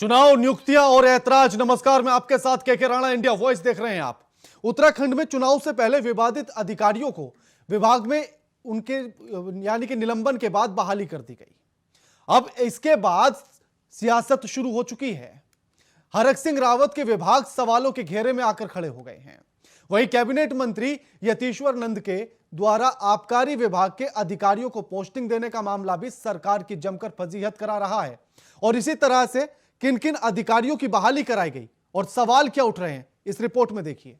चुनाव नियुक्तियां और ऐतराज। नमस्कार, मैं आपके साथ के राणा, इंडिया वॉइस देख रहे हैं आप। उत्तराखंड में चुनाव से पहले विवादित अधिकारियों को विभाग में उनके यानी कि निलंबन के बाद बहाली कर दी गई। अब इसके बाद सियासत शुरू हो चुकी है। हरक सिंह रावत के विभाग सवालों के घेरे में आकर खड़े हो गए हैं। वहीं कैबिनेट मंत्री यतीश्वर नंद के द्वारा आबकारी विभाग के अधिकारियों को पोस्टिंग देने का मामला भी सरकार की जमकर फजीहत करा रहा है। और इसी तरह से किन किन अधिकारियों की बहाली कराई गई और सवाल क्या उठ रहे हैं, इस रिपोर्ट में देखिए।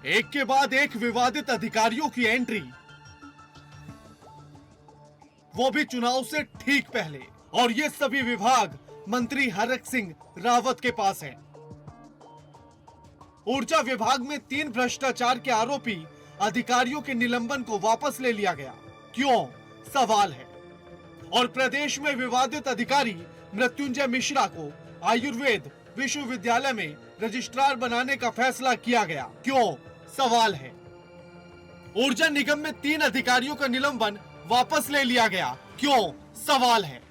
एक के बाद एक विवादित अधिकारियों की एंट्री, वो भी चुनाव से ठीक पहले। और ये सभी विभाग मंत्री हरक सिंह रावत के पास हैं। ऊर्जा विभाग में 3 भ्रष्टाचार के आरोपी अधिकारियों के निलंबन को वापस ले लिया गया। क्यों, सवाल है। और प्रदेश में विवादित अधिकारी मृत्युंजय मिश्रा को आयुर्वेद विश्वविद्यालय में रजिस्ट्रार बनाने का फैसला किया गया। क्यों, सवाल है। ऊर्जा निगम में 3 अधिकारियों का निलंबन वापस ले लिया गया। क्यों, सवाल है।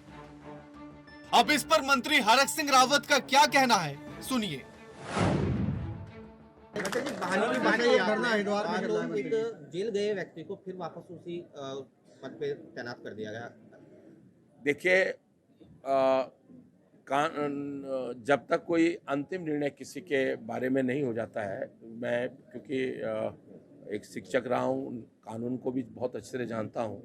अब इस पर मंत्री हरक सिंह रावत का क्या कहना है, सुनिए। एक जेल गए व्यक्ति को फिर वापस उसी पद पे तैनात कर दिया गया। देखिए, जब तक कोई अंतिम निर्णय किसी के बारे में नहीं हो जाता है, मैं क्योंकि एक शिक्षक रहा हूँ, कानून को भी बहुत अच्छे से जानता हूँ,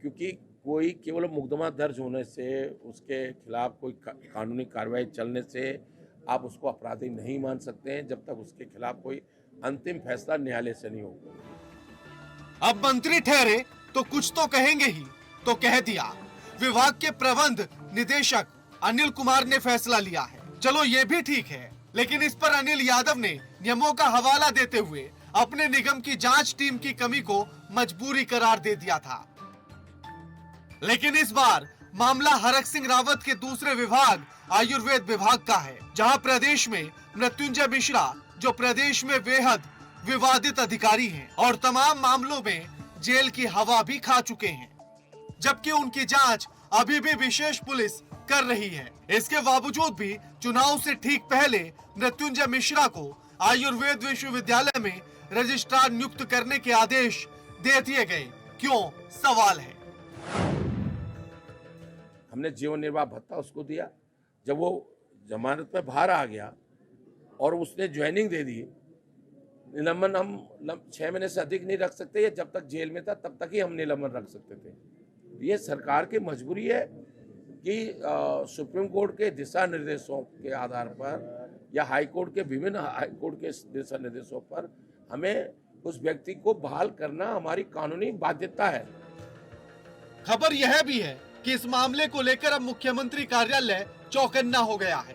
क्योंकि कोई केवल मुकदमा दर्ज होने से, उसके खिलाफ कोई कानूनी कार्रवाई चलने से आप उसको अपराधी नहीं मान सकते हैं जब तक उसके खिलाफ कोई अंतिम फैसला न्यायालय से नहीं होगा। अब मंत्री ठहरे तो कुछ तो कहेंगे ही, तो कह दिया। विभाग के प्रबंध निदेशक अनिल कुमार ने फैसला लिया है। चलो ये भी ठीक है, लेकिन इस पर अनिल यादव ने नियमों का हवाला देते हुए अपने निगम की जांच टीम की कमी को मजबूरी करार दे दिया था। लेकिन इस बार मामला हरक सिंह रावत के दूसरे विभाग आयुर्वेद विभाग का है, जहां प्रदेश में मृत्युंजय मिश्रा, जो प्रदेश में बेहद विवादित अधिकारी हैं और तमाम मामलों में जेल की हवा भी खा चुके हैं, जबकि उनकी जांच अभी भी विशेष पुलिस कर रही है। इसके बावजूद भी चुनाव से ठीक पहले मृत्युंजय मिश्रा को आयुर्वेद विश्वविद्यालय में रजिस्ट्रार नियुक्त करने के आदेश दे दिए गए। क्यों, सवाल है। हमने जीवन निर्वाह भत्ता उसको दिया। जब वो जमानत में बाहर आ गया और उसने ज्वाइनिंग दे दी, निलंबन हम 6 महीने से अधिक नहीं रख सकते, या जब तक जेल में था तब तक ही हम निलंबन रख सकते थे। ये सरकार की मजबूरी है कि सुप्रीम कोर्ट के दिशा निर्देशों के आधार पर या हाई कोर्ट के विभिन्न हाई कोर्ट के दिशा निर्देशों पर हमें उस व्यक्ति को बहाल करना हमारी कानूनी बाध्यता है। खबर यह भी है कि इस मामले को लेकर अब मुख्यमंत्री कार्यालय चौकन्ना हो गया है।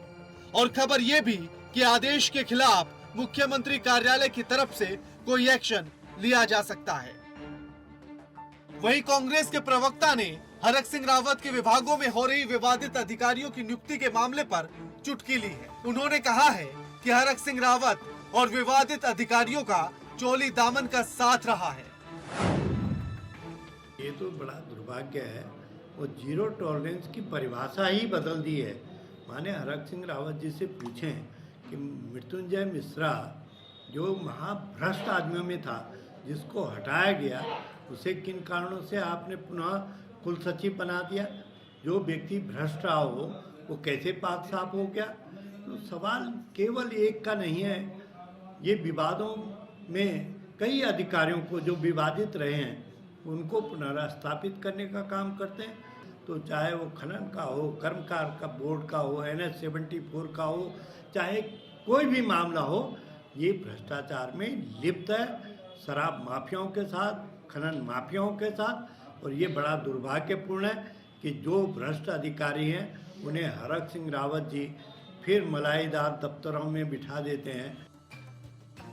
और खबर यह भी कि आदेश के खिलाफ मुख्यमंत्री कार्यालय की तरफ से कोई एक्शन लिया जा सकता है। वहीं कांग्रेस के प्रवक्ता ने हरक सिंह रावत के विभागों में हो रही विवादित अधिकारियों की नियुक्ति के मामले पर चुटकी ली है। उन्होंने कहा है कि हरक सिंह रावत और विवादित अधिकारियों का चोली दामन का साथ रहा है। ये तो बड़ा दुर्भाग्य है। वो जीरो टॉलरेंस की परिभाषा ही बदल दी है। माने हरक सिंह रावत जी से पूछें कि मृत्युंजय मिश्रा जो महाभ्रष्ट आदमियों में था, जिसको हटाया गया, उसे किन कारणों से आपने पुनः कुल सचिव बना दिया। जो व्यक्ति भ्रष्ट रहा हो वो कैसे पाक साफ हो गया। तो सवाल केवल एक का नहीं है। ये विवादों में कई अधिकारियों को जो विवादित रहे हैं उनको पुनर्स्थापित करने का काम करते हैं। तो चाहे वो खनन का हो, कर्मकार का बोर्ड का हो, NH-74 का हो, चाहे कोई भी मामला हो, ये भ्रष्टाचार में लिप्त है, शराब माफियाओं के साथ, खनन माफियाओं के साथ। और ये बड़ा दुर्भाग्यपूर्ण है कि जो भ्रष्ट अधिकारी हैं उन्हें हरक सिंह रावत जी फिर मलाईदार दफ्तरों में बिठा देते हैं।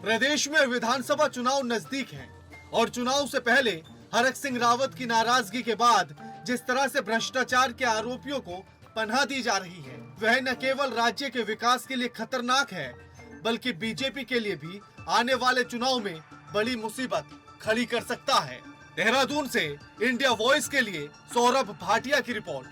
प्रदेश में विधानसभा चुनाव नजदीक है और चुनाव से पहले हरक सिंह रावत की नाराजगी के बाद जिस तरह से भ्रष्टाचार के आरोपियों को पनाह दी जा रही है, वह न केवल राज्य के विकास के लिए खतरनाक है, बल्कि बीजेपी के लिए भी आने वाले चुनाव में बड़ी मुसीबत खड़ी कर सकता है। देहरादून से इंडिया वॉइस के लिए सौरभ भाटिया की रिपोर्ट।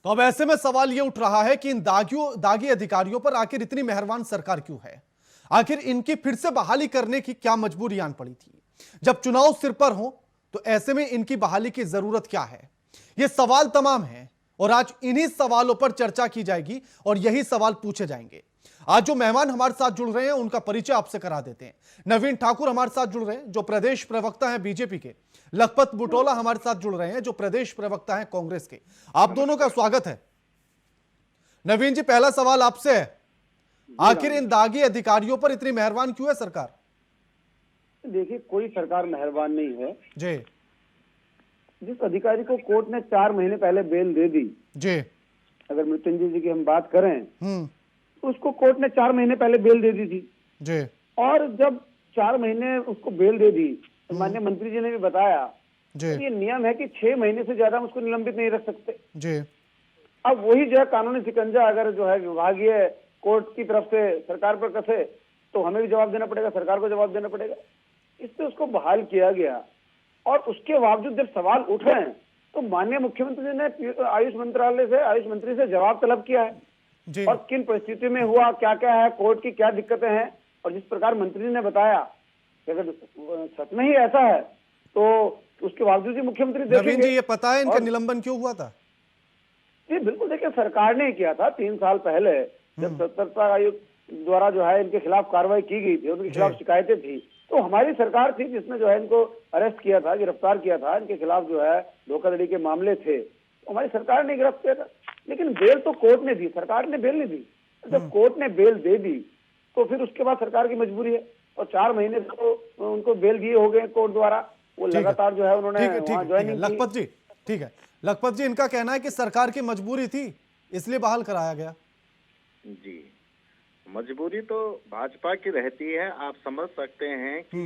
तो अब ऐसे में सवाल यह उठ रहा है कि इन दागी अधिकारियों पर आखिर इतनी मेहरबान सरकार क्यों है? आखिर इनकी फिर से बहाली करने की क्या मजबूरी आन पड़ी थी? जब चुनाव सिर पर हो तो ऐसे में इनकी बहाली की जरूरत क्या है? ये सवाल तमाम हैं और आज इन्हीं सवालों पर चर्चा की जाएगी और यही सवाल पूछे जाएंगे। आज जो मेहमान हमारे साथ जुड़ रहे हैं उनका परिचय आपसे करा देते हैं। नवीन ठाकुर हमारे साथ जुड़ रहे हैं जो प्रदेश प्रवक्ता हैं बीजेपी के। लखपत बुटोला हमारे साथ जुड़ रहे हैं जो प्रदेश प्रवक्ता हैं कांग्रेस के। आप दोनों का स्वागत है। नवीन जी, पहला सवाल आपसे है, आखिर इन दागी अधिकारियों पर इतनी मेहरबान क्यों है सरकार? देखिए, कोई सरकार मेहरबान नहीं है जी। जिस अधिकारी को कोर्ट ने 4 महीने पहले बेल दे दी, जी, अगर मृत्युंजय जी की हम बात करें, उसको कोर्ट ने 4 महीने पहले बेल दे दी थी। जी। और जब 4 महीने उसको बेल दे दी तो माननीय मंत्री जी ने भी बताया जी। ये नियम है कि 6 महीने से ज्यादा हम उसको निलंबित नहीं रख सकते। जी। अब वही जो है कानूनी शिकंजा अगर जो है विभागीय कोर्ट की तरफ से सरकार पर कसे तो हमें भी जवाब देना पड़ेगा, सरकार को जवाब देना पड़ेगा। इससे उसको बहाल किया गया और उसके बावजूद जब सवाल उठे तो माननीय मुख्यमंत्री जी ने आयुष मंत्रालय से, आयुष मंत्री से जवाब तलब किया है जी। और किन परिस्थिति में हुआ, क्या क्या है, कोर्ट की क्या दिक्कतें हैं। और जिस प्रकार मंत्री ने बताया कि अगर सच में ही ऐसा है तो उसके बावजूद ही मुख्यमंत्री नवीन देखेंगे। जी, ये पता है इनका निलंबन क्यों हुआ था? जी बिल्कुल, देखिए सरकार ने किया था 3 साल पहले जब सतर्कता आयोग द्वारा जो है इनके खिलाफ कार्रवाई की गई थी, उनके खिलाफ शिकायतें थी, तो हमारी सरकार थी जिसने जो है इनको अरेस्ट किया था, गिरफ्तार किया था। इनके खिलाफ जो है धोखाधड़ी के मामले थे, तो हमारी सरकार ने गिरफ्तार किया था। लेकिन बेल तो कोर्ट ने दी, सरकार ने बेल नहीं दी। जब कोर्ट ने बेल दे दी तो फिर उसके बाद सरकार की मजबूरी है और 4 महीने तो उनको बेल दिए हो गए कोर्ट द्वारा। वो लगातार जो है उन्होंने वहां ज्वाइनिंग की। लखपत जी, ठीक है, लखपत जी, इनका कहना है कि सरकार की मजबूरी थी इसलिए बहाल कराया गया। जी, मजबूरी तो भाजपा की रहती है। आप समझ सकते हैं कि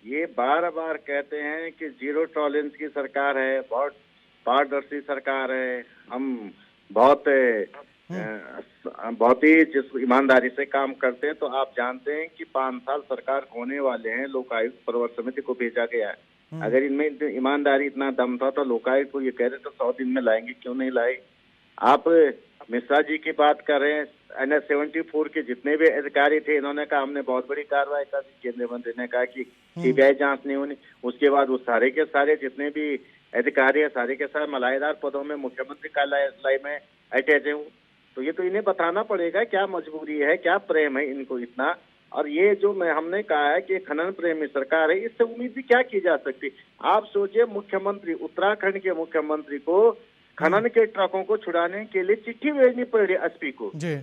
ये बार बार कहते हैं कि जीरो टॉलरेंस की सरकार है, बहुत पारदर्शी सरकार है, हम बहुत ही जिस ईमानदारी से काम करते हैं। तो आप जानते हैं कि 5 साल सरकार होने वाले हैं, लोकायुक्त प्रवर समिति को भेजा गया है। अगर इनमें ईमानदारी इतना दम था तो लोकायुक्त को ये कह रहे तो 100 दिन में लाएंगे, क्यों नहीं लाए? आप मिश्रा जी की बात कर रहे हैं, NS-74 के जितने भी अधिकारी थे, इन्होंने कहा हमने बहुत बड़ी कार्रवाई कर दी। केंद्रीय मंत्री ने कहा कि सीबीआई जांच नहीं होनी। उसके बाद वो सारे के सारे जितने भी अधिकारी है, सारे के सारे मलाईदार पदों में मुख्यमंत्री कार्यालय में अटैच है। तो ये तो इन्हें बताना पड़ेगा क्या मजबूरी है, क्या प्रेम है इनको इतना। और ये जो हमने कहा है कि खनन प्रेमी सरकार है, इससे उम्मीद भी क्या की जा सकती? आप सोचिए, मुख्यमंत्री, उत्तराखंड के मुख्यमंत्री को खनन के ट्रकों को छुड़ाने के लिए चिट्ठी भेजनी पड़ रही एसपी को जी।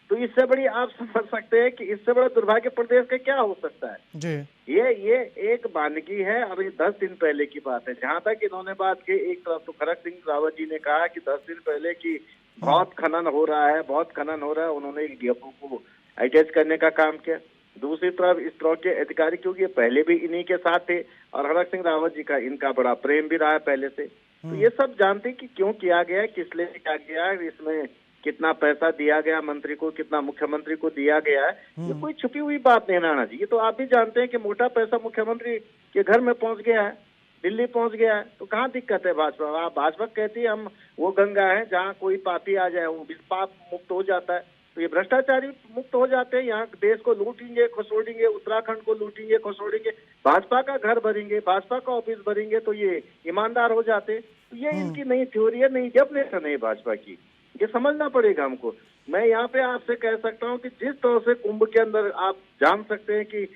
तो इससे बड़ी आप समझ सकते हैं कि इससे बड़ा दुर्भाग्य प्रदेश का क्या हो सकता है जी। ये एक वानगी है। और ये 10 दिन पहले की बात है। जहां तक इन्होंने बात की, एक तरफ तो खड़क सिंह रावत जी ने कहा कि 10 दिन पहले की बहुत खनन हो रहा है, बहुत खनन हो रहा है, उन्होंने एक डिपो को अटैच करने का काम किया। दूसरी तरफ इस तरह के अधिकारी, क्योंकि पहले भी इन्हीं के साथ थे और खड़क सिंह रावत जी का इनका बड़ा प्रेम भी रहा है पहले से, तो ये सब जानते कि क्यों किया गया, किस लिए किया गया, इसमें कितना पैसा दिया गया मंत्री को, कितना मुख्यमंत्री को दिया गया है। ये कोई छुपी हुई बात नहीं राणा जी। ये तो आप भी जानते हैं कि मोटा पैसा मुख्यमंत्री के घर में पहुंच गया है, दिल्ली पहुंच गया है। तो कहाँ दिक्कत है भाजपा? भाजपा कहती है हम वो गंगा है जहाँ कोई पापी आ जाए वो भी पाप मुक्त हो जाता है। तो ये भ्रष्टाचारी मुक्त हो जाते हैं। यहाँ देश को लूटेंगे, खसोड़ेंगे, उत्तराखंड को लूटेंगे, खसोड़ेंगे, भाजपा का घर भरेंगे, भाजपा का ऑफिस भरेंगे, तो ये ईमानदार हो जाते। तो ये इनकी नई थ्योरी है, नई डेफिनेशन है भाजपा की। ये समझना पड़ेगा हमको। मैं यहाँ पे आपसे कह सकता हूँ कि जिस तरह से कुंभ के अंदर आप जान सकते हैं कि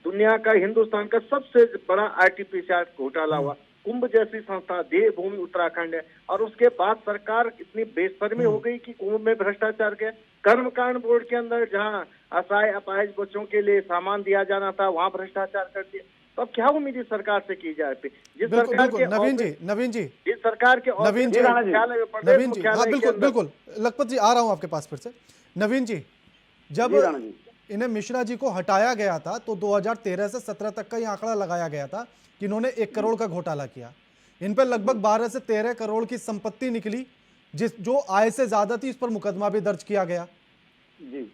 दुनिया का, हिंदुस्तान का सबसे बड़ा आरटीपीसीआर घोटाला हुआ, कुंभ जैसी संस्था, देवभूमि उत्तराखंड है, और उसके बाद सरकार इतनी बेशर्मी हो गई कि कुंभ में भ्रष्टाचार के कर्मकांड बोर्ड के अंदर जहां असहाय अपाहिज बच्चों के लिए सामान दिया जाना था वहां भ्रष्टाचार कर दिया। तो अब क्या उम्मीद है सरकार से की जाती? जिस सरकार के नवीन जी जिस सरकार के नवीन जी हाँ बिल्कुल लखपत जी आ रहा हूं आपके पास फिर से। नवीन जी, जब इन्हें मिश्रा जी को हटाया गया था तो 2013 से 17 तक का ये आंकड़ा लगाया गया था कि इन्होंने 1 करोड़ का घोटाला किया। इन पर लगभग 12 से 13 करोड़ की संपत्ति निकली, जो आय से ज्यादा थी, इस पर मुकदमा भी दर्ज किया गया। जी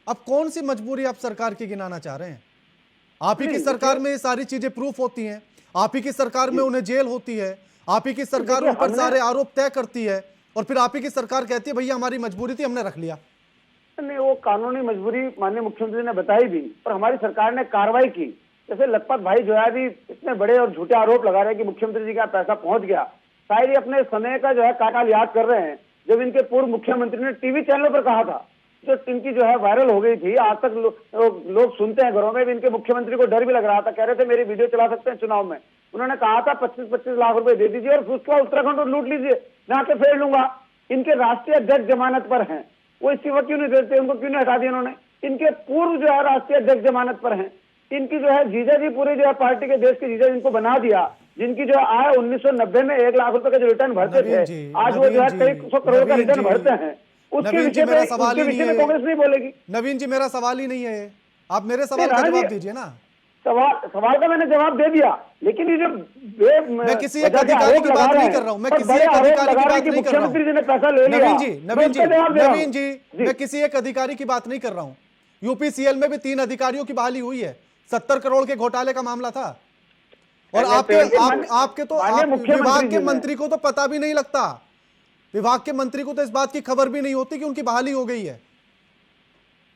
अब कौन सी मजबूरी आप सरकार की गिनाना चाह रहे हैं? आप ही की सरकार में ये सारी चीजें प्रूफ होती हैं, आप ही की सरकार में उन्हें जेल होती है, आप ही की सरकार उन पर सारे आरोप तय करती है, और फिर आप ही की सरकार कहती है भैया हमारी मजबूरी थी हमने रख लिया। नहीं, वो कानूनी मजबूरी माननीय मुख्यमंत्री ने बताई भी, पर हमारी सरकार ने कार्रवाई की। जैसे लखपत भाई जो है अभी इतने बड़े और झूठे आरोप लगा रहे हैं कि मुख्यमंत्री जी का पैसा पहुंच गया। शायद ये अपने समय का जो है काल याद कर रहे हैं जब इनके पूर्व मुख्यमंत्री ने टीवी चैनलों पर कहा था, जो इनकी जो है वायरल हो गई थी। आज तक लोग सुनते हैं घरों में भी। इनके मुख्यमंत्री को डर भी लग रहा था, कह रहे थे मेरी वीडियो चला सकते हैं चुनाव में। उन्होंने कहा था 25-25 लाख रुपए दे दीजिए और उसके बाद उत्तराखंड को लूट लीजिए, मैं आके फेर लूंगा। इनके राष्ट्रीय अध्यक्ष जमानत पर हैं, वो इस्तीफा क्यों नहीं देते? उनको क्यों नहीं हटा दिया इन्होंने? इनके पूर्व जो है राष्ट्रीय अध्यक्ष जमानत पर हैं। इनकी जो है जीजा जी पूरे जो है पार्टी के देश के जीजा जिनको बना दिया, जिनकी जो है आय 1990 में 1 लाख रुपए का जो रिटर्न भरते थे, आज वो जो है कई 100 करोड़ का रिटर्न भरते हैं। उसके विषय में कांग्रेस नहीं बोलेगी। नवीन जी मेरा सवाल ही नहीं है ये, आप मेरे सवाल का जवाब दीजिए ना। सवाल का मैंने जवाब दे दिया, लेकिन ये जो मैं किसी एक अधिकारी की बात नहीं कर रहा हूं, मैं किसी एक अधिकारी की बात नहीं कर रहा हूं। मुख्यमंत्री जी ने पैसा ले लिया। नवीन जी मैं किसी एक अधिकारी की बात नहीं कर रहा हूं। यूपीसीएल में भी 3 अधिकारियों की बहाली हुई है, 70 करोड़ के घोटाले का मामला था, और आपके तो विभाग के मंत्री को तो पता भी नहीं लगता, विभाग के मंत्री को तो इस बात की खबर भी नहीं होती कि उनकी बहाली हो गई है।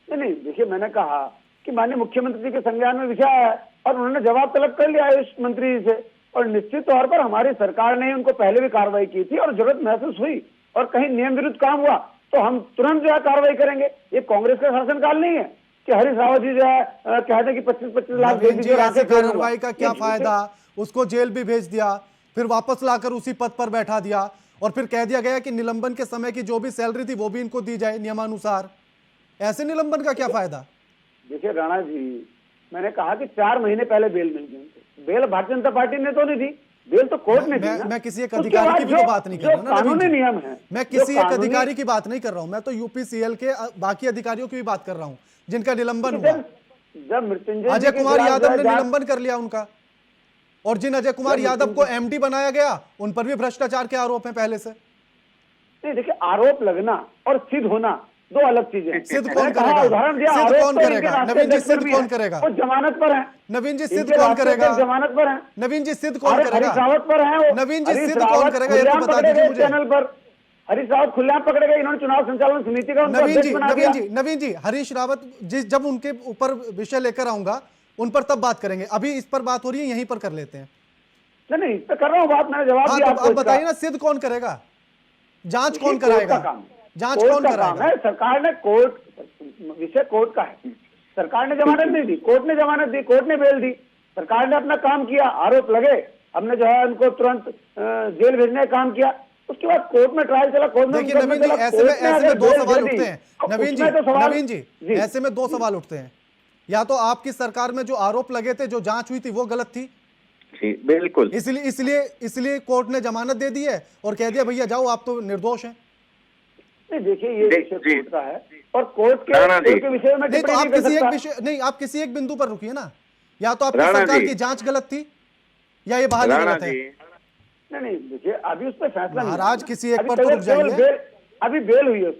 नहीं, देखिए मैंने कहा कि माननीय मुख्यमंत्री जी के संज्ञान में विषय है और उन्होंने जवाब तलब कर लिया आयुष मंत्री जी से, और निश्चित तौर पर हमारी सरकार ने उनको पहले भी कार्रवाई की थी और जरूरत महसूस हुई और कहीं नियम विरुद्ध काम हुआ तो हम तुरंत जो है कार्रवाई करेंगे। ये कांग्रेस का शासनकाल नहीं है कि हरीश रावत जी जो है कहते हैं कि 25-25 लाख दे दीजिए। कार्रवाई का क्या फायदा? उसको जेल भी भेज दिया, फिर वापस लाकर उसी पद पर बैठा दिया, और फिर कह दिया गया कि निलंबन के समय की जो भी सैलरी थी वो भी इनको दी जाए नियमानुसार। ऐसे निलंबन का क्या फायदा? देखिए राणा जी, मैंने कहा कि 4 महीने पहले बेल मिल गई। बेल भारतीय जनता पार्टी ने तो नहीं दी, बेल तो कोर्ट ने दी ना। मैं किसी एक अधिकारी की भी तो बात नहीं कर रहा हूं, कानूनी नियम है। मैं किसी एक अधिकारी की बात नहीं कर रहा हूं, मैं तो यूपीसीएल के बाकी अधिकारियों की भी बात कर रहा हूं जिनका निलंबन हुआ। जब मृत्युंजय अजय कुमार यादव ने निलंबन कर लिया उनका, और जिन अजय कुमार यादव को एमडी बनाया गया उन पर भी भ्रष्टाचार के आरोप हैं पहले से। नहीं, देखिए आरोप लगना और सिद्ध होना 2 अलग चीजें। सिद्ध कौन करेगा? उदाहरण दिया, सिद्ध कौन करेगा? नवीन जी सिद्ध कौन करेगा? वो जमानत पर है। नवीन जी सिद्ध कौन करेगा? जमानत पर है। नवीन जी सिद्ध कौन करेगा? हरीश रावत पर है। नवीन जी सिद्ध कौन करेगा ये तो बता दीजिए मुझे। चैनल पर हरीश रावत खुलेआम पकड़े गए, इन्होंने चुनाव संचालन समिति का नवीन जी हरीश रावत जब उनके ऊपर विषय लेकर आऊंगा उन पर तब बात करेंगे, अभी इस पर बात हो रही है, यहीं पर कर लेते हैं। नहीं, इस पर कर रहा हूँ बात, मैंने जवाब दिया। आप बताइए ना, सिद्ध कौन करेगा? जांच कौन कराएगा? जांच कौन कराएगा? सरकार ने कोर्ट, विषय कोर्ट का है। सरकार ने जमानत नहीं दी, कोर्ट ने जमानत दी, कोर्ट ने बेल दी। सरकार ने अपना काम किया, आरोप लगे, हमने जो है उनको तुरंत जेल भेजने का काम किया। उसके बाद कोर्ट में ट्रायल चला, कोर्ट में देखिए नवीन जी ऐसे में 2 सवाल उठते हैं। नवीन जी ऐसे में 2 सवाल उठते हैं। या तो आपकी सरकार में जो आरोप लगे थे, जो जांच हुई थी वो गलत थी, जी बिल्कुल, इसलिए कोर्ट ने जमानत दे दी है और कह दिया भैया जाओ आप तो निर्दोष हैं। नहीं, देखिए ये विषय कोर्ट का है और कोर्ट के विषय में नहीं, तो आप किसी एक विषय नहीं, आप किसी एक बिंदु पर रुकिए ना। या तो आपकी सरकार की जांच गलत थी या ये बहाली गलत है। नहीं, देखिए अभी उस पर फैसला महाराज किसी एक पर तो रुक जाइए। अभी बेल हुई है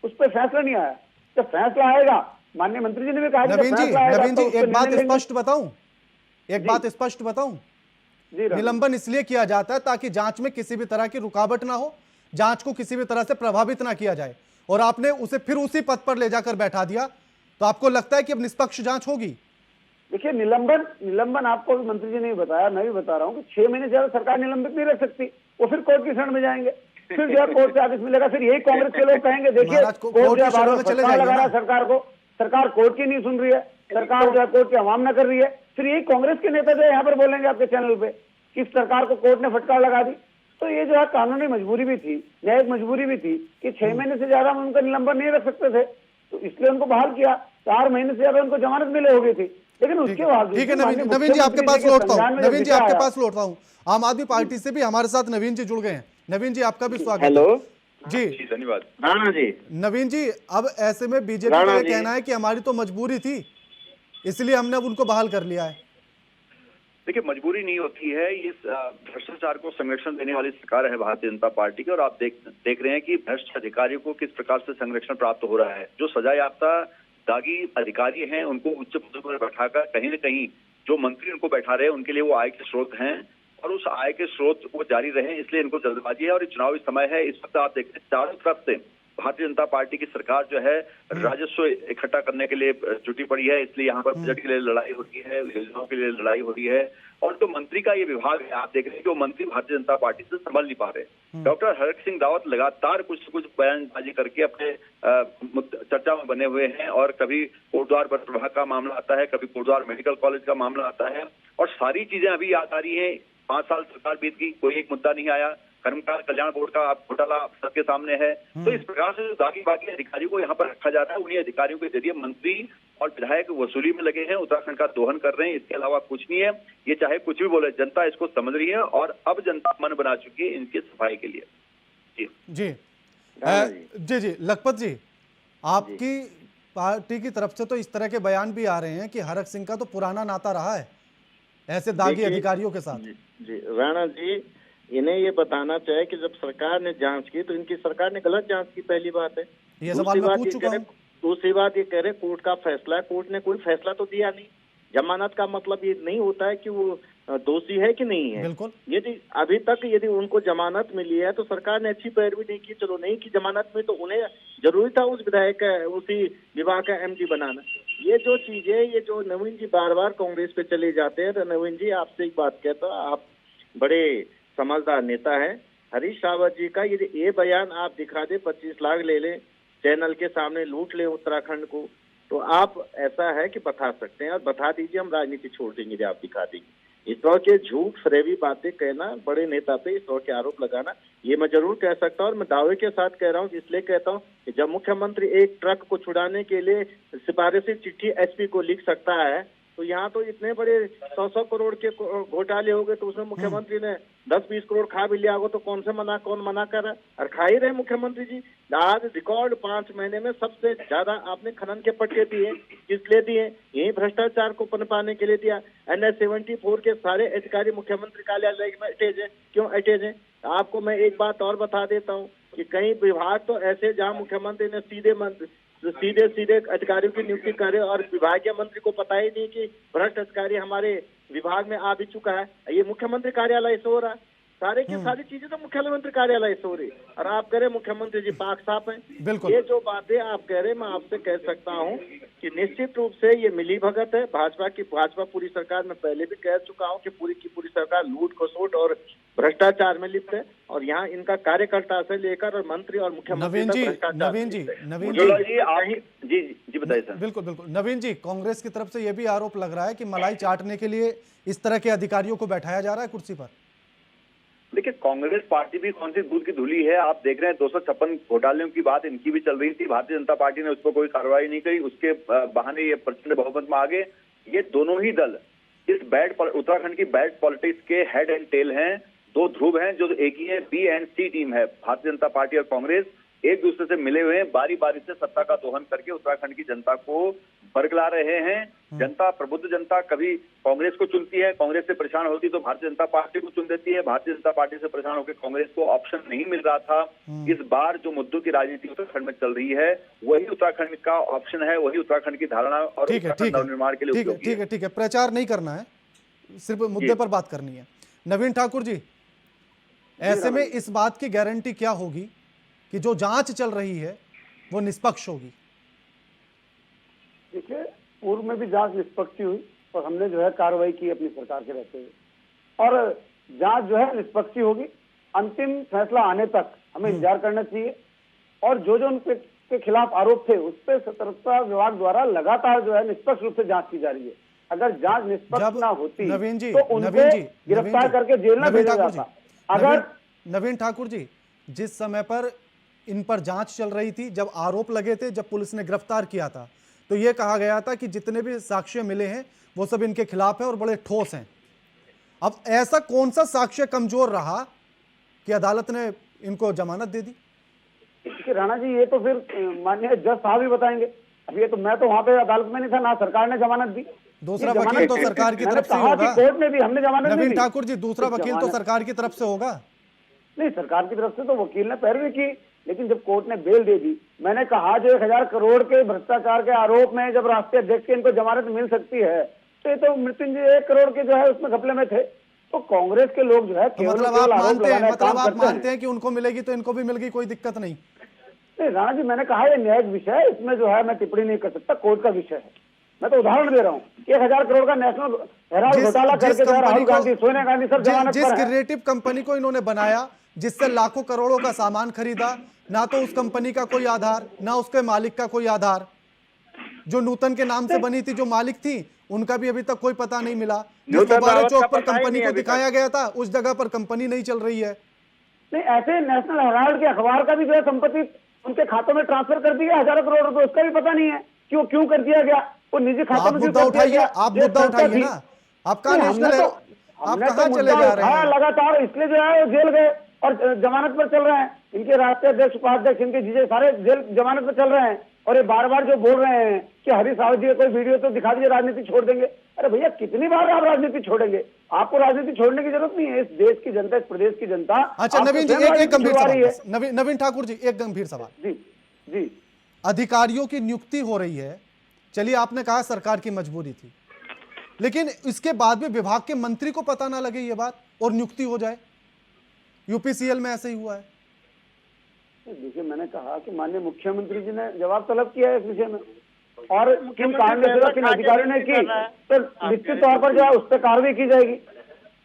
उस पर फैसला नहीं आया। जब फैसला आएगा, माननीय मंत्री जी ने भी कहा नवीन जी एक बात स्पष्ट बताऊं, निलंबन इसलिए किया जाता है ताकि जांच में किसी भी तरह की रुकावट ना हो, जांच को किसी भी तरह से प्रभावित ना किया जाए, और आपने उसे फिर उसी पद पर ले जाकर बैठा दिया। तो आपको लगता है कि अब निष्पक्ष जांच होगी? देखिए निलंबन आपको भी मंत्री जी ने बताया, मैं भी बता रहा हूँ कि 6 महीने से ज्यादा सरकार निलंबित नहीं रख सकती। वो फिर कोर्ट की शरण में जाएंगे, फिर जो है कोर्ट से आदेश मिलेगा, फिर यही कांग्रेस के लोग कहेंगे देखिए कोर्ट जो बार-बार फटकार लगा रहा है सरकार को, सरकार कोर्ट की नहीं सुन रही है, सरकार जो है कोर्ट की अवमानना कर रही है। फिर यही कांग्रेस के नेता जो है यहाँ पर बोलेंगे आपके चैनल पे कि सरकार को कोर्ट ने फटकार लगा दी। तो ये जो है कानूनी मजबूरी भी थी, न्यायिक मजबूरी भी थी कि 6 महीने से ज्यादा हम उनका निलंबन नहीं रख सकते थे, तो इसलिए उनको बहाल किया। 4 महीने से ज्यादा उनको जमानत मिले हो गई थी, लेकिन उसके बाद ठीक है नवीन जी आपके पास लौटता हूँ। नवीन जी आपके पास लौटता हूँ। आम आदमी पार्टी से भी हमारे साथ नवीन जी जुड़ गए हैं। नवीन जी आपका भी स्वागत। हेलो जी धन्यवाद राणा जी। नवीन जी अब ऐसे में बीजेपी का कहना है कि हमारी तो मजबूरी थी इसलिए हमने अब उनको बहाल कर लिया है। देखिए, मजबूरी नहीं होती है, ये भ्रष्टाचार को संरक्षण देने वाली सरकार है भारतीय जनता पार्टी की, और आप देख रहे हैं कि भ्रष्ट अधिकारियों को किस प्रकार से संरक्षण प्राप्त हो रहा है। जो सजा याफ्ता दागी अधिकारी हैं उनको उच्च पदों पर बैठाकर कहीं न कहीं जो मंत्री उनको बैठा रहे हैं उनके लिए वो आय के स्रोत हैं, और उस आय के स्रोत वो जारी रहे, इसलिए इनको जल्दबाजी है। और चुनावी समय है, इस वक्त आप देखते हैं चारों तरफ से भारतीय जनता पार्टी की सरकार जो है राजस्व इकट्ठा करने के लिए जुटी पड़ी है, इसलिए यहाँ पर बजट के लिए लड़ाई हो रही है, योजनाओं के लिए लड़ाई हो रही है। और जो मंत्री का ये विभाग है, आप देख रहे हैं कि वो मंत्री भारतीय जनता पार्टी से संभल नहीं पा रहे। डॉक्टर हरक सिंह रावत लगातार कुछ न कुछ बयानबाजी करके अपने चर्चा में बने हुए हैं, और कभी कोटद्वार प्रभाग का मामला आता है, कभी कोटद्वार मेडिकल कॉलेज का मामला आता है, और सारी चीजें अभी याद आ रही है। 5 साल सरकार बीत गई, कोई एक मुद्दा नहीं आया। कर्मचारी कल्याण बोर्ड का घोटाला सबके सामने है। तो इस प्रकार से जो दागी बागी अधिकारियों को यहाँ पर रखा जाता है, उन्हीं अधिकारियों के जरिए मंत्री और विधायक वसूली में लगे हैं, उत्तराखंड का दोहन कर रहे हैं, इसके अलावा कुछ नहीं है। ये चाहे कुछ भी बोले, जनता इसको समझ रही है, और अब जनता मन बना चुकी है इनकी सफाई के लिए। जी जी जी लखपत जी, आपकी पार्टी की तरफ से तो इस तरह के बयान भी आ रहे हैं कि हरक सिंह का तो पुराना नाता रहा है ऐसे दागी अधिकारियों के साथ। जी राणा जी, इन्हें ये बताना चाहिए कि जब सरकार ने जांच की तो इनकी सरकार ने गलत जांच की, पहली बात है। ये सवाल मैं पूछ चुका हूं। दूसरी बात ये कह रहे कोर्ट का फैसला है, कोर्ट ने कोई फैसला तो दिया नहीं। जमानत का मतलब ये नहीं होता है कि वो दोषी है कि नहीं है। बिल्कुल। यदि अभी तक यदि उनको जमानत मिली है तो सरकार ने अच्छी पैरवी नहीं की, चलो नहीं की जमानत में, तो उन्हें जरूरी था उस विधायक का, उसी विभाग का एमडी बनाना। ये जो चीजें, ये जो नवीन जी बार बार कांग्रेस पे चले जाते हैं, तो नवीन जी आपसे एक बात कहता हूं, आप बड़े समझदार नेता है। हरीश रावत जी का ये बयान आप दिखा दे, 25 लाख ले ले, चैनल के सामने लूट ले उत्तराखंड को, तो आप ऐसा है कि बता सकते हैं, और बता दीजिए, हम राजनीति छोड़ देंगे जब आप दिखा देंगे। इस तरह के झूठ फरेबी बातें कहना, बड़े नेता पे इस तरह के आरोप लगाना, ये मैं जरूर कह सकता हूँ, और मैं दावे के साथ कह रहा हूँ। इसलिए कहता हूँ कि जब मुख्यमंत्री एक ट्रक को छुड़ाने के लिए सिफारिशी चिट्ठी एसपी को लिख सकता है, तो यहाँ तो इतने बड़े 100 करोड़ के घोटाले हो गए, तो उसमें मुख्यमंत्री ने 10-20 करोड़ खा भी लिया होगा, तो कौन मना कर रहा है? और खा ही रहे मुख्यमंत्री जी। आज रिकॉर्ड 5 महीने में सबसे ज्यादा आपने खनन के पट्टे दिए, किसलिए दिए? यही भ्रष्टाचार को पनपाने के लिए दिया। NH-74 के सारे अधिकारी मुख्यमंत्री कार्यालय में अटैच है। क्यों अटैच है? आपको मैं एक बात और बता देता हूँ कि कई विभाग तो ऐसे जहाँ मुख्यमंत्री ने सीधे अधिकारियों की नियुक्ति करे, और विभागीय मंत्री को पता ही नहीं कि भ्रष्ट अधिकारी हमारे विभाग में आ भी चुका है। ये मुख्यमंत्री कार्यालय से हो रहा है। सारे की सारी चीजें तो मुख्यमंत्री कार्यालय से हो रही, और आप कह रहे मुख्यमंत्री जी पाक साफ हैं। बिल्कुल। ये जो बातें आप कह रहे, मैं आपसे कह सकता हूँ कि निश्चित रूप से ये मिली भगत है भाजपा पूरी सरकार में पहले भी कह चुका हूँ कि पूरी की पूरी सरकार लूट खसोट और भ्रष्टाचार में लिप्त है, और यहाँ इनका कार्यकर्ता से लेकर और मंत्री और मुख्यमंत्री नवीन जी बताइए सर। बिल्कुल बिल्कुल नवीन जी, कांग्रेस की तरफ से यह भी आरोप लग रहा है कि मलाई चाटने के लिए इस तरह के अधिकारियों को बैठाया जा रहा है कुर्सी पर। देखिए, कांग्रेस पार्टी भी कौन सी दूध की धुली है। आप देख रहे हैं 256 घोटालों की बात इनकी भी चल रही थी, भारतीय जनता पार्टी ने उस पर कोई कार्रवाई नहीं करी, उसके बहाने ये प्रचंड बहुमत में आ गए। ये दोनों ही दल इस उत्तराखंड की बैड पॉलिटिक्स के हेड एंड टेल हैं। 2 ध्रुव हैं, जो एक ही है, बी एंड सी टीम है। भारतीय जनता पार्टी और कांग्रेस एक दूसरे से मिले हुए हैं, बारी बारी से सत्ता का दोहन करके उत्तराखंड की जनता को बरगला रहे हैं। जनता, प्रबुद्ध जनता कभी कांग्रेस को चुनती है, कांग्रेस से परेशान होती तो भारतीय जनता पार्टी को चुन देती है, भारतीय जनता पार्टी से परेशान होकर कांग्रेस को ऑप्शन नहीं मिल रहा था। इस बार जो मुद्दों की राजनीति उत्तराखंड में चल रही है, वही उत्तराखंड का ऑप्शन है, वही उत्तराखंड की धारणा और नवनिर्माण के लिए ठीक है, प्रचार नहीं करना है, सिर्फ मुद्दे पर बात करनी है। नवीन ठाकुर जी, ऐसे में इस बात की गारंटी क्या होगी कि जो जांच चल रही है वो निष्पक्ष होगी? देखिए, पूर्व में भी जांच निष्पक्ष हुई, और हमने जो है कार्रवाई की अपनी सरकार के रहते हुए, और जांच जो है निष्पक्ष होगी। अंतिम फैसला आने तक हमें इंतजार करना चाहिए, और जो उनके खिलाफ आरोप थे उस पर सतर्कता विभाग द्वारा लगातार जो है निष्पक्ष रूप से जांच की जा रही है। अगर जांच निष्पक्ष ना होती तो उनको गिरफ्तार करके जेल में भेजा जाता। अगर नवीन ठाकुर जी, जिस समय पर इन पर जांच चल रही थी, जब आरोप लगे थे, जब पुलिस ने गिरफ्तार किया था, तो यह कहा गया था कि जितने भी साक्ष्य मिले हैं वो सब इनके खिलाफ है और बड़े ठोस हैं। अब ऐसा कौन सा साक्ष्य कमजोर रहा कि अदालत ने इनको जमानत दे दी? राणा जी, ये तो फिर माननीय जज साहब ही बताएंगे। अब ये तो मैं तो वहां पे अदालत में नहीं था, ना सरकार ने जमानत दी। दूसरा ये वकील तो जमानत- सरकार की मैंने तरफ से ही कहा कि होगा। कोर्ट में भी हमने जमानत नहीं नवीन दी। ठाकुर जी, दूसरा वकील तो जमानत- सरकार की तरफ से होगा। नहीं, सरकार की तरफ से तो वकील ने पैरवी की, लेकिन जब कोर्ट ने बेल दे दी, मैंने कहा जो 1000 करोड़ के भ्रष्टाचार के आरोप में जब राष्ट्रीय अध्यक्ष की इनको जमानत मिल सकती है, तो ये तो मृत्युंजय 1 करोड़ के जो है उसमें घपले में थे। तो कांग्रेस के लोग जो है तो केवल मतलब केवल आप आरोप मानते हैं, लगाने का काम आप करते मानते हैं कि उनको मिलेगी तो इनको भी मिल गई, कोई दिक्कत नहीं। नहीं राणा जी, मैंने कहा ये न्यायिक विषय है, इसमें जो है मैं टिप्पणी नहीं कर सकता, कोर्ट का विषय है। मैं तो उदाहरण दे रहा हूँ, 1000 करोड़ का नेशनल हेराल्ड घोटाला करके जो है राहुल गांधी, सोनिया गांधी सब जमानत जिस पर है। क्रिएटिव कंपनी को इन्होंने बनाया, जिससे लाखों करोड़ों का सामान खरीदा, ना तो उस कंपनी का कोई आधार, ना उसके मालिक का कोई आधार। जो नूतन के नाम से बनी थी, जो मालिक थी, उनका भी अभी तक कोई पता नहीं मिला। जिस फुब्बारे चौक पर कंपनी को दिखाया गया था, उस जगह पर कंपनी नहीं चल रही है। नहीं, ऐसे नेशनल हेराल्ड के अखबार का भी जो है संपत्ति उनके खातों में ट्रांसफर कर दी है, हजारों करोड़ रुपए, उसका भी पता नहीं है क्यों कर दिया गया, वो निजी तो खातों आप में क्यों मुद्दा कर दिया उठाइए, गया? आप ये मुद्दा संस्था उठाइए थी। ना। आप कहाँ नहीं, नेशनल है, आप कहाँ चले जा रहे हैं? लगातार, इसलिए जो है वो जेल गए और जमानत पर चल रहे हैं। इनके राष्ट्रीय अध्यक्ष, उपाध्यक्ष, इनके जीजे सारे जेल जमानत पर चल रहे हैं। और ये बार बार जो बोल रहे हैं कि हरीश रावत जी का कोई वीडियो तो दिखा दीजिए, राजनीति छोड़ देंगे। अरे भैया, कितनी बार आप राजनीति छोड़ेंगे? आपको राजनीति छोड़ने की जरूरत नहीं है। इस देश की जनता, इस प्रदेश की जनता। अच्छा नवीन जी, एक गंभीर सवाल, नवीन ठाकुर जी, एक गंभीर सवाल। जी जी, अधिकारियों की नियुक्ति हो रही है, चलिए आपने कहा सरकार की मजबूरी थी, लेकिन इसके बाद भी विभाग के मंत्री को पता ना लगे ये बात और नियुक्ति हो जाए। यूपीसीएल में ऐसे ही हुआ है। देखिए, मैंने कहा कि माननीय मुख्यमंत्री जी ने जवाब तलब किया है इस विषय में, और किन कारणों से किन अधिकारियों ने की, तो निश्चित तौर पर जो है उस पर कार्रवाई की जाएगी।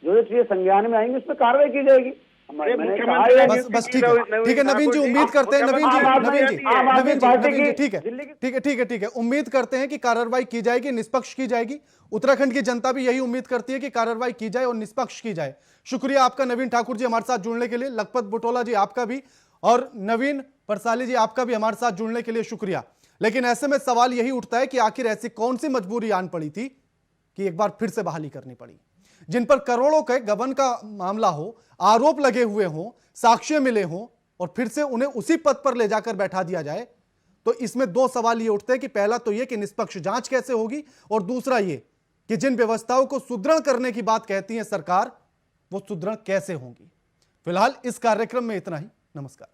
जो चीजें संज्ञान में आएंगी उस पर कार्रवाई की जाएगी। मैंने कहा है बस ठीक है नवीन जी, उम्मीद करते हैं नवीन जी, ठीक है, उम्मीद करते हैं कि कार्रवाई की जाएगी, निष्पक्ष की जाएगी। उत्तराखंड की जनता भी यही उम्मीद करती है कि कार्रवाई की जाए और निष्पक्ष की जाए। शुक्रिया आपका नवीन ठाकुर जी हमारे साथ जुड़ने के लिए, लखपत बुटोला जी आपका भी, और नवीन परसाली जी आपका भी हमारे साथ जुड़ने के लिए शुक्रिया। लेकिन ऐसे में सवाल यही उठता है कि आखिर ऐसी कौन सी मजबूरी आन पड़ी थी कि एक बार फिर से बहाली करनी पड़ी? जिन पर करोड़ों के गबन का मामला हो, आरोप लगे हुए हों, साक्ष्य मिले हों, और फिर से उन्हें उसी पद पर ले जाकर बैठा दिया जाए, तो इसमें दो सवाल ये उठते हैं कि पहला तो ये कि निष्पक्ष जांच कैसे होगी, और दूसरा ये कि जिन व्यवस्थाओं को सुदृढ़ करने की बात कहती है सरकार, वो सुदृढ़ कैसे होंगी। फिलहाल इस कार्यक्रम में इतना ही। नमस्कार।